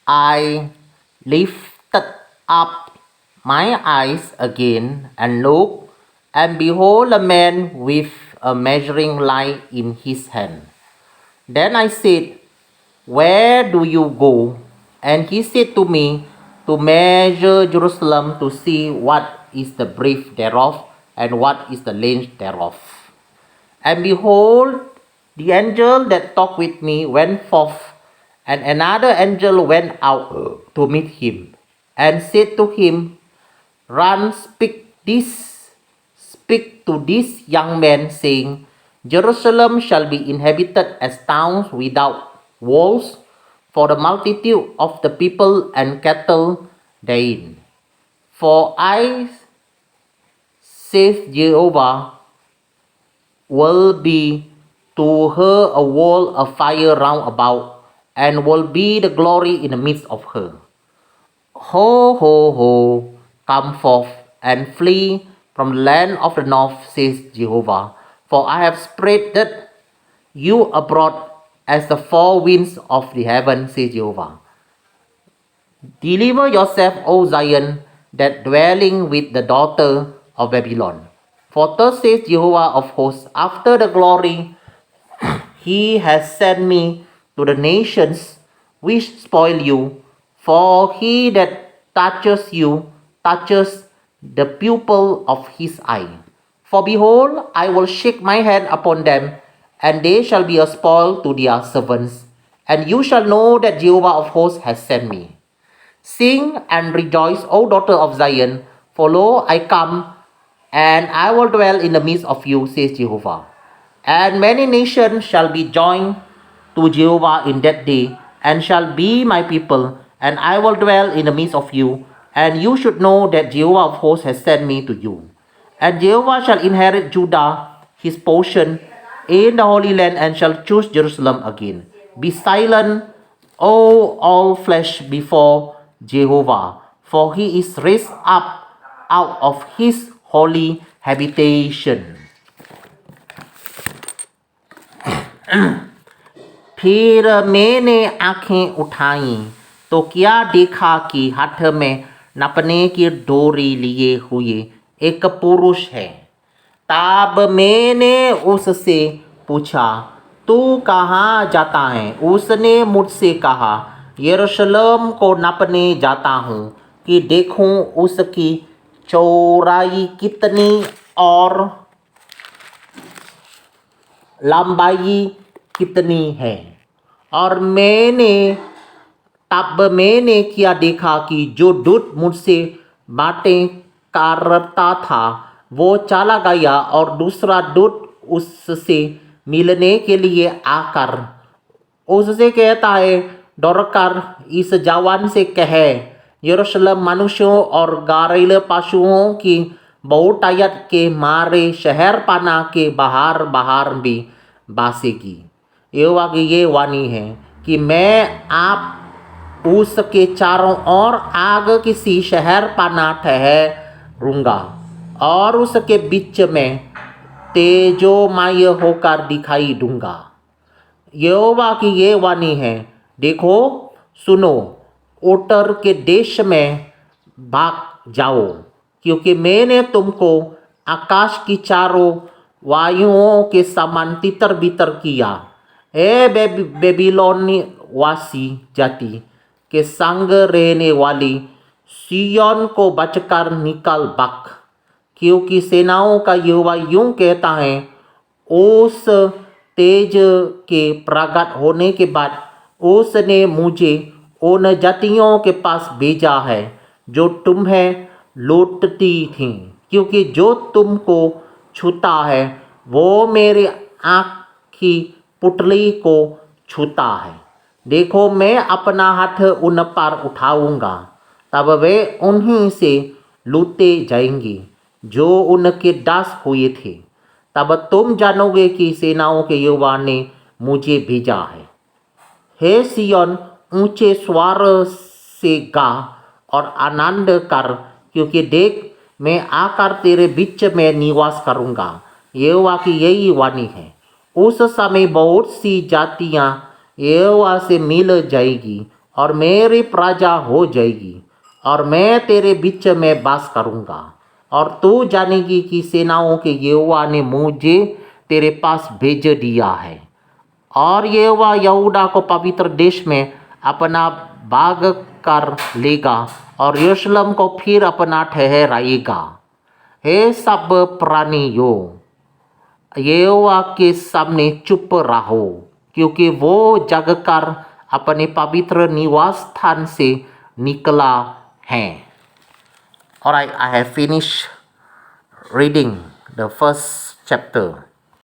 I lifted up my eyes again and looked, and behold, a man with a measuring line in his hand. Then I said, Where do you go? And he said to me, To measure Jerusalem to see what is the breadth thereof and what is the length thereof. And behold, the angel that talked with me went forth, and another angel went out to meet him, and said to him, Run, speak to this young man, saying, Jerusalem shall be inhabited as towns without walls, for the multitude of the people and cattle therein. For I, saith Jehovah, will be to her a wall of fire round about, and will be the glory in the midst of her. Ho, ho, ho, come forth and flee from the land of the north, says Jehovah. For I have spread you abroad as the four winds of the heaven, says Jehovah. Deliver yourself, O Zion, that dwelling with the daughter of Babylon. For thus says Jehovah of hosts, after the glory he has sent me to the nations which spoil you, for he that touches you touches the pupil of his eye. For behold, I will shake my hand upon them, and they shall be a spoil to their servants. And you shall know that Jehovah of hosts has sent me. Sing and rejoice, O daughter of Zion, for lo, I come, and I will dwell in the midst of you, says Jehovah. And many nations shall be joined to Jehovah in that day, and shall be my people, and I will dwell in the midst of you. And you should know that Jehovah of hosts has sent me to you. And Jehovah shall inherit Judah, his portion, in the Holy Land, and shall choose Jerusalem again. Be silent, O all flesh, before Jehovah, for he is raised up out of his holy habitation. फिर मैंने आंखें उठाई तो क्या देखा कि हाथ में नापने की डोरी लिए हुए एक पुरुष है। तब मैंने उससे पूछा, तू कहाँ जाता है? उसने मुझसे कहा, यरूशलेम को नापने जाता हूँ कि देखूँ उसकी चौड़ाई कितनी और लंबाई कितनी है। और तब मैंने क्या देखा कि जो दूत मुझसे बातें करता था वो चला गया, और दूसरा दूत उससे मिलने के लिए आकर उससे कहता है, दौड़कर इस जवान से कहे, यरूशलेम मनुष्यों और घरेलू पशुओं की बहुतायत के मारे शहरपना के बाहर बाहर भी बसेगी। यहोवा की ये वाणी है कि मैं आप उसके चारों ओर आग किसी शहरपना ठहरूंगा, और उसके बीच में तेजोमय होकर दिखाई दूंगा। यहोवा की ये वाणी है, देखो, सुनो, उत्तर के देश में भाग जाओ, क्योंकि मैंने तुमको आकाश की चारों वायुओं के समान तितर बितर किया। हे बेबीलोनी वासी जाति के संग रहने वाली, सिय्योन को बचकर निकल भाग, क्योंकि सेनाओं का यहोवा यूं कहता है, उस तेज के प्रकट होने के बाद उसने मुझे उन जातियों के पास भेजा है जो तुम्हें लूटती थीं, क्योंकि जो तुमको छूता है वो मेरी आँख की पुतली को छूता है। देखो, मैं अपना हाथ उन पर उठाऊंगा, तब वे उन्हीं से लूटे जाएंगे जो उनके दास हुए थे। तब तुम जानोगे कि सेनाओं के यहोवा ने मुझे भेजा है। हे सिय्योन, ऊंचे स्वर से गा और आनंद कर, क्योंकि देख, मैं आकर तेरे बीच में निवास करूंगा। यहोवा की यही वाणी है। उस समय बहुत सी जातियां यहोवा से मिल जाएगी और मेरी प्रजा हो जाएगी और मैं तेरे बीच में वास करूँगा और तू जानेगी कि सेनाओं के यहोवा ने मुझे तेरे पास भेज दिया है। और यहोवा यहूदा को पवित्र देश में अपना बाग कर लेगा और यरूशलेम को फिर अपना ठहराएगा। हे सब प्राणियों, यहोवा के सामने चुप रहो, क्योंकि वो जगकर अपने पवित्र निवास स्थान से निकला है। Alright, I have finished reading the first chapter.